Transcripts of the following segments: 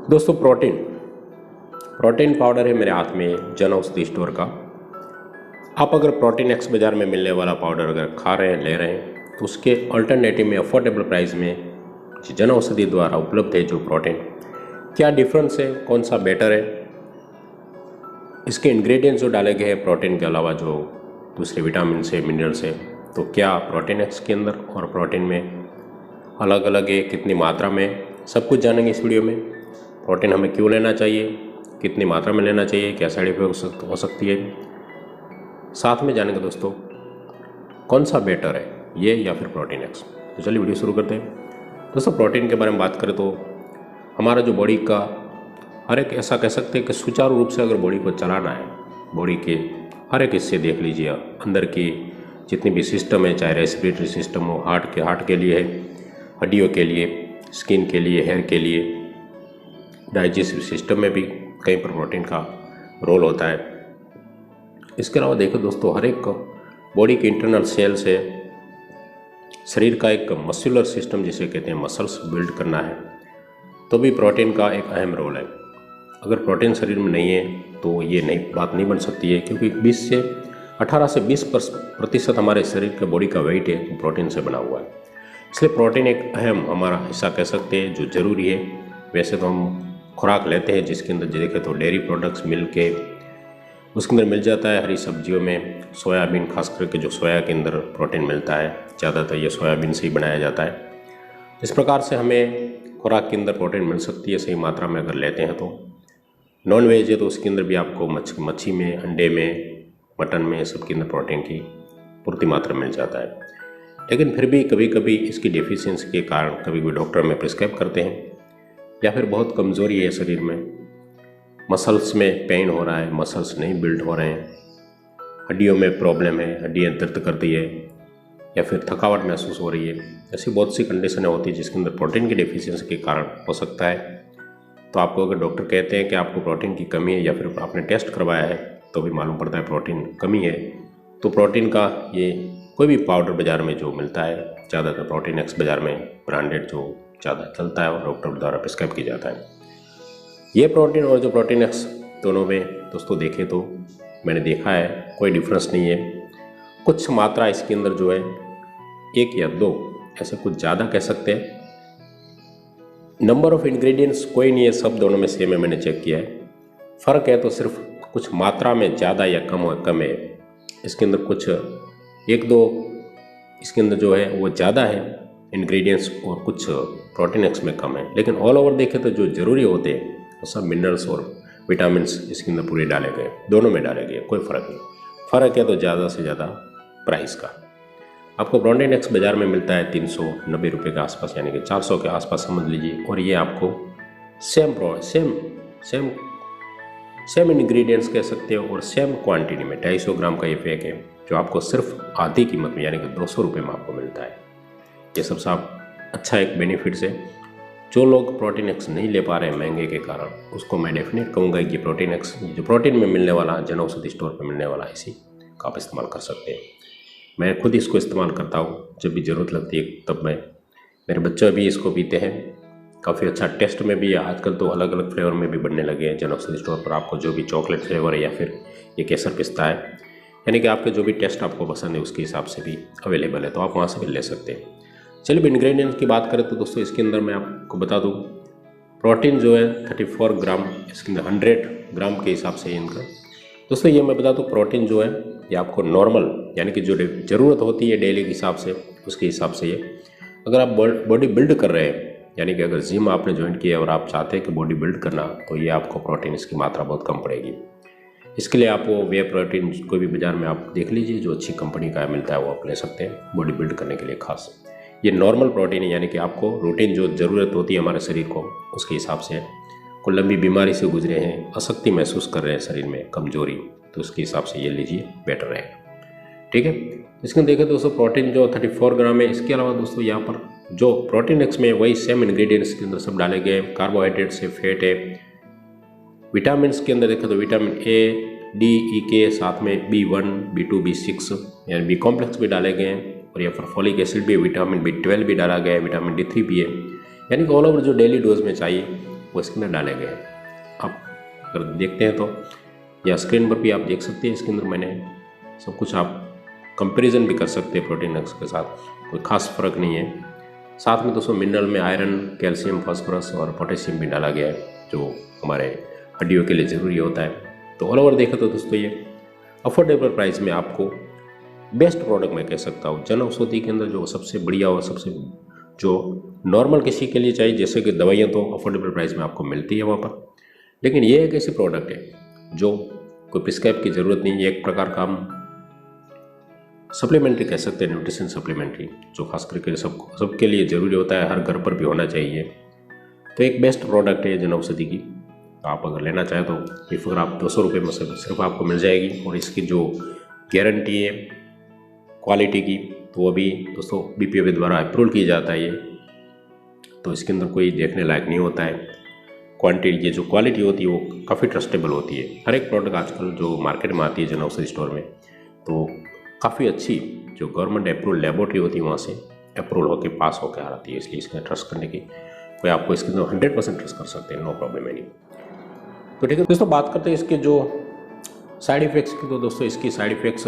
दोस्तों protein powder है मेरे हाथ में जन औषधि स्टोर का। आप अगर प्रोटीन एक्स बाज़ार में मिलने वाला पाउडर अगर खा रहे हैं ले रहे हैं तो उसके अल्टरनेटिव में अफोर्डेबल प्राइस में जन औषधि द्वारा उपलब्ध है जो प्रोटीन, क्या डिफरेंस है, कौन सा बेटर है, इसके इंग्रेडिएंट्स जो डाले गए हैं प्रोटीन के अलावा जो दूसरे विटामिन से मिनरल से, तो क्या प्रोटीन एक्स के अंदर और प्रोटीन में अलग अलग है, कितनी मात्रा में, सब कुछ जानेंगे इस वीडियो में। प्रोटीन हमें क्यों लेना चाहिए, कितनी मात्रा में लेना चाहिए, क्या साइड इफेक्ट हो सकती है, साथ में जानेंगे दोस्तों कौन सा बेटर है, ये या फिर प्रोटीन एक्स। तो चलिए वीडियो शुरू करते हैं। दोस्तों प्रोटीन के बारे में बात करें तो हमारा जो बॉडी का हर एक, ऐसा कह सकते हैं कि सुचारू रूप से अगर बॉडी को चलाना है, बॉडी के हर एक हिस्से देख लीजिए, अंदर की जितनी भी सिस्टम है, चाहे रेस्पिरेटरी सिस्टम हो, हार्ट के लिए है, हड्डियों के लिए, स्किन के लिए, हेयर के लिए, डाइजेस्टिव सिस्टम में भी कहीं पर प्रोटीन का रोल होता है। इसके अलावा देखो दोस्तों, हर एक बॉडी के इंटरनल सेल्स है, शरीर का एक मस्कुलर सिस्टम जिसे कहते हैं, मसल्स बिल्ड करना है तो भी प्रोटीन का एक अहम रोल है। अगर प्रोटीन शरीर में नहीं है तो ये बात नहीं बन सकती है, क्योंकि 18 से 20% हमारे शरीर के बॉडी का वेट है तो प्रोटीन से बना हुआ है। इसलिए प्रोटीन एक अहम हमारा हिस्सा कह सकते हैं जो ज़रूरी है। वैसे तो हम खुराक लेते हैं जिसके अंदर देखें तो डेयरी प्रोडक्ट्स, मिल्क के उसके अंदर मिल जाता है, हरी सब्जियों में सोयाबीन, खास करके जो सोया के अंदर प्रोटीन मिलता है, ज़्यादातर ये सोयाबीन से ही बनाया जाता है। इस प्रकार से हमें खुराक के अंदर प्रोटीन मिल सकती है सही मात्रा में अगर लेते हैं तो। नॉन वेज है तो उसके अंदर भी आपको मच्छी में, अंडे में, मटन में, सबके अंदर प्रोटीन की पूर्ति मात्रा मिल जाता है। लेकिन फिर भी कभी कभी इसकी डेफिशिएंसी के कारण कभी भी डॉक्टर में प्रिस्क्राइब करते हैं, या फिर बहुत कमज़ोरी है शरीर में, मसल्स में पेन हो रहा है, मसल्स नहीं बिल्ड हो रहे हैं, हड्डियों में प्रॉब्लम है, हड्डियाँ दर्द करती है, या फिर थकावट महसूस हो रही है, ऐसी बहुत सी कंडीशनें होती है जिसके अंदर प्रोटीन की डेफिशिएंसी के कारण हो सकता है। तो आपको अगर डॉक्टर कहते हैं कि आपको प्रोटीन की कमी है, या फिर आपने टेस्ट करवाया है तो भी मालूम पड़ता है प्रोटीन कमी है, तो प्रोटीन का ये कोई भी पाउडर बाज़ार में जो मिलता है, ज़्यादातर प्रोटीन एक्स बाज़ार में ब्रांडेड जो ज़्यादा चलता है और डॉक्टर द्वारा प्रिस्क्राइब किया जाता है, ये प्रोटीन और जो प्रोटीन एक्स दोनों में दोस्तों देखें तो मैंने देखा है कोई डिफरेंस नहीं है। कुछ मात्रा इसके अंदर जो है 1 या 2 ऐसे कुछ ज़्यादा कह सकते हैं। नंबर ऑफ इंग्रेडिएंट्स कोई नहीं है, सब दोनों में सेम है, मैंने चेक किया है। फ़र्क है तो सिर्फ कुछ मात्रा में ज़्यादा या कम है। इसके अंदर कुछ 1-2 इसके अंदर जो है वो ज़्यादा है इंग्रेडिएंट्स, और कुछ प्रोटीन एक्स में कम है। लेकिन ऑल ओवर देखें तो जो ज़रूरी होते हैं वो सब मिनरल्स और विटामिन्स इसके अंदर पूरे डाले गए, दोनों में डाले गए, कोई फ़र्क नहीं। फ़र्क है तो ज़्यादा से ज़्यादा प्राइस का। आपको प्रोटीन एक्स बाज़ार में मिलता है 390 रुपये के आसपास, यानी कि 400 के आसपास समझ लीजिए, और ये आपको सेम इंग्रेडिएंट्स कह सकते हो और सेम क्वांटिटी में 250 ग्राम का ये पैक है जो आपको सिर्फ आधी कीमत में, यानी कि 200 रुपये में आपको मिलता है। ये सबसे अच्छा एक बेनिफिट्स है। जो लोग प्रोटीन एक्स नहीं ले पा रहे हैं महंगे के कारण, उसको मैं डेफिनेट कहूँगा कि प्रोटीन एक्स जो प्रोटीन में मिलने वाला, जन औषधि स्टोर पर मिलने वाला, इसी का आप इस्तेमाल कर सकते हैं। मैं खुद इसको इस्तेमाल करता हूँ, जब भी ज़रूरत लगती है तब मेरे बच्चे भी इसको पीते हैं। काफ़ी अच्छा टेस्ट में भी है, आजकल तो अलग अलग फ्लेवर में भी बनने लगे हैं जन औषधि स्टोर पर। आपको जो भी चॉकलेट फ्लेवर है या फिर ये केसर पिस्ता है, यानी कि आपके जो भी टेस्ट आपको पसंद है उसके हिसाब से भी अवेलेबल है, तो आप वहाँ से भी ले सकते हैं। चलिए इंग्रेडिएंट्स की बात करें तो दोस्तों इसके अंदर मैं आपको बता दूँ, प्रोटीन जो है 34 ग्राम, इसके अंदर 100 ग्राम के हिसाब से इनका। दोस्तों ये मैं बता दूँ, प्रोटीन जो है ये आपको नॉर्मल, यानी कि जो ज़रूरत होती है डेली के हिसाब से, उसके हिसाब से ये, अगर आप बॉडी बिल्ड कर रहे हैं, यानी कि अगर जिम आपने ज्वाइन किया और आप चाहते हैं कि बॉडी बिल्ड करना, तो ये आपको प्रोटीन इसकी मात्रा बहुत कम पड़ेगी। इसके लिए आप वो वे प्रोटीन कोई भी बाज़ार में आप देख लीजिए जो अच्छी कंपनी का मिलता है, वो आप ले सकते हैं बॉडी बिल्ड करने के लिए खास। ये नॉर्मल प्रोटीन है, यानी कि आपको रूटीन जो ज़रूरत होती है हमारे शरीर को, उसके हिसाब से। कोई लंबी बीमारी से गुजरे हैं, अशक्ति महसूस कर रहे हैं शरीर में, कमजोरी, तो उसके हिसाब से ये लीजिए, बेटर रहेगा। ठीक है, इसके देखें दोस्तों प्रोटीन जो 34 ग्राम है। इसके अलावा दोस्तों यहाँ पर जो प्रोटीन एक्स में वही सेम इंग्रेडिएंट्स के अंदर सब डाले गए, कार्बोहाइड्रेट से, फैट है, विटामिन के अंदर देखें तो विटामिन ए, डी, ई के, साथ में B1, B2, B6 यानी बी कॉम्प्लेक्स भी डाले गए हैं, और यहाँ पर फॉलिक एसिड भी, विटामिन B12 भी डाला गया है, विटामिन D3 भी है, यानी कि ऑल ओवर जो डेली डोज में चाहिए वो इसके अंदर डाले गए हैं। आप अगर देखते हैं तो या स्क्रीन पर भी आप देख सकते हैं, इसके अंदर मैंने सब कुछ आप कंपैरिजन भी कर सकते हैं प्रोटीन एक्स के साथ, कोई खास फर्क नहीं है। साथ में दोस्तों मिनरल में आयरन, कैल्शियम, फास्फोरस और पोटेशियम भी डाला गया है जो हमारे हड्डियों के लिए ज़रूरी होता है। तो ऑल ओवर देखें तो दोस्तों ये अफोर्डेबल प्राइस में आपको बेस्ट प्रोडक्ट मैं कह सकता हूँ। जन औषधि के अंदर जो सबसे बढ़िया और सबसे जो नॉर्मल किसी के लिए चाहिए, जैसे कि दवाइयाँ तो अफोर्डेबल प्राइस में आपको मिलती है वहाँ पर, लेकिन ये एक ऐसी प्रोडक्ट है जो कोई प्रिस्क्राइब की ज़रूरत नहीं है। एक प्रकार का हम सप्लीमेंट्री कह सकते हैं, न्यूट्रिशन सप्लीमेंट्री, जो खास करके सबके लिए ज़रूरी होता है, हर घर पर भी होना चाहिए। तो एक बेस्ट प्रोडक्ट है जन औषधि की। आप अगर लेना चाहें तो बेफिक्र आप 200 रुपये में सिर्फ आपको मिल जाएगी। और इसकी जो गारंटी है क्वालिटी की, तो वो भी दोस्तों BPOA द्वारा अप्रूव किया जाता है ये, तो इसके अंदर कोई देखने लायक नहीं होता है। क्वांटिटी, ये जो क्वालिटी होती है वो काफ़ी ट्रस्टेबल होती है। हर एक प्रोडक्ट आजकल जो मार्केट में आती है जन औषधि स्टोर में, तो काफ़ी अच्छी जो गवर्नमेंट अप्रूव लेबोरेटरी होती है वहाँ से अप्रूवल होकर पास होकर आ रही है, इसलिए इसमें ट्रस्ट करने की कोई आपको इसके अंदर 100% ट्रस्ट कर सकते हैं, नो प्रॉब्लम एनी। तो ठीक है दोस्तों, बात करते हैं इसके जो साइड इफ़ेक्ट्स की। तो दोस्तों इसकी साइड इफ़ेक्ट्स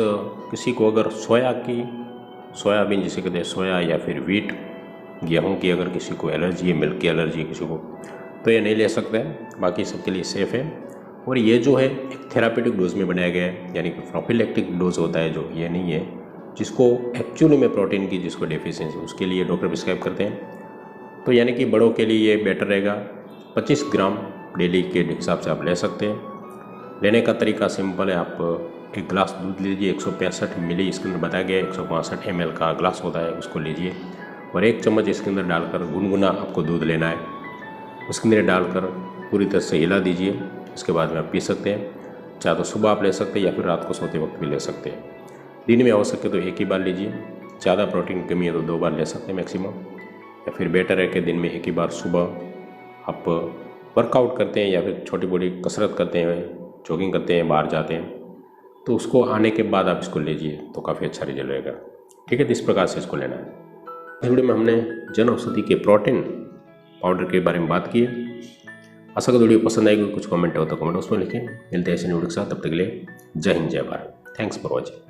किसी को अगर सोयाबीन जिसे कहते हैं सोया, या फिर व्हीट गेहूं की अगर किसी को एलर्जी है, मिल्क की एलर्जी किसी को, तो ये नहीं ले सकते हैं। बाकी सबके लिए सेफ़ है। और ये जो है एक थेरापेटिक डोज में बनाया गया है, यानी कि प्रोफिलैक्टिक डोज होता है, जो ये नहीं है जिसको एक्चुअली में प्रोटीन की जिसको डेफिशिएंसी उसके लिए डॉक्टर प्रिस्क्राइब करते हैं। तो यानी कि बड़ों के लिए ये बेटर रहेगा। 25 ग्राम डेली के हिसाब से आप ले सकते हैं। लेने का तरीका सिंपल है, आप एक गिलास दूध लीजिए, 165 मिली इसके अंदर बताया गया है, 165 ml का ग्लास होता है, उसको लीजिए और 1 चम्मच इसके अंदर डालकर गुनगुना आपको दूध लेना है, उसके अंदर डालकर पूरी तरह से हिला दीजिए। इसके बाद में आप पी सकते हैं। चाहे तो सुबह आप ले सकते हैं या फिर रात को सोते वक्त भी ले सकते हैं। दिन में हो सके तो एक ही बार लीजिए, ज़्यादा प्रोटीन कमी है तो 2 बार ले सकते हैं मैक्सिमम, या फिर बेटर है कि दिन में एक ही बार सुबह आप वर्कआउट करते हैं या फिर छोटी मोटी कसरत करते हैं, जॉगिंग करते हैं, बाहर जाते हैं, तो उसको आने के बाद आप इसको लीजिए तो काफ़ी अच्छा रिजल्ट रहेगा। ठीक है, तो इस प्रकार से इसको लेना है। इस वीडियो में हमने जन औषधि के प्रोटीन पाउडर के बारे में बात की है। आशा करो वीडियो पसंद आएगी। कुछ कमेंट हो तो कमेंट उसमें लिखें। मिलते हैं ऐसे वीडियो के साथ, तब तक के लिए जय हिंद, जय भारत। Thanks for watching.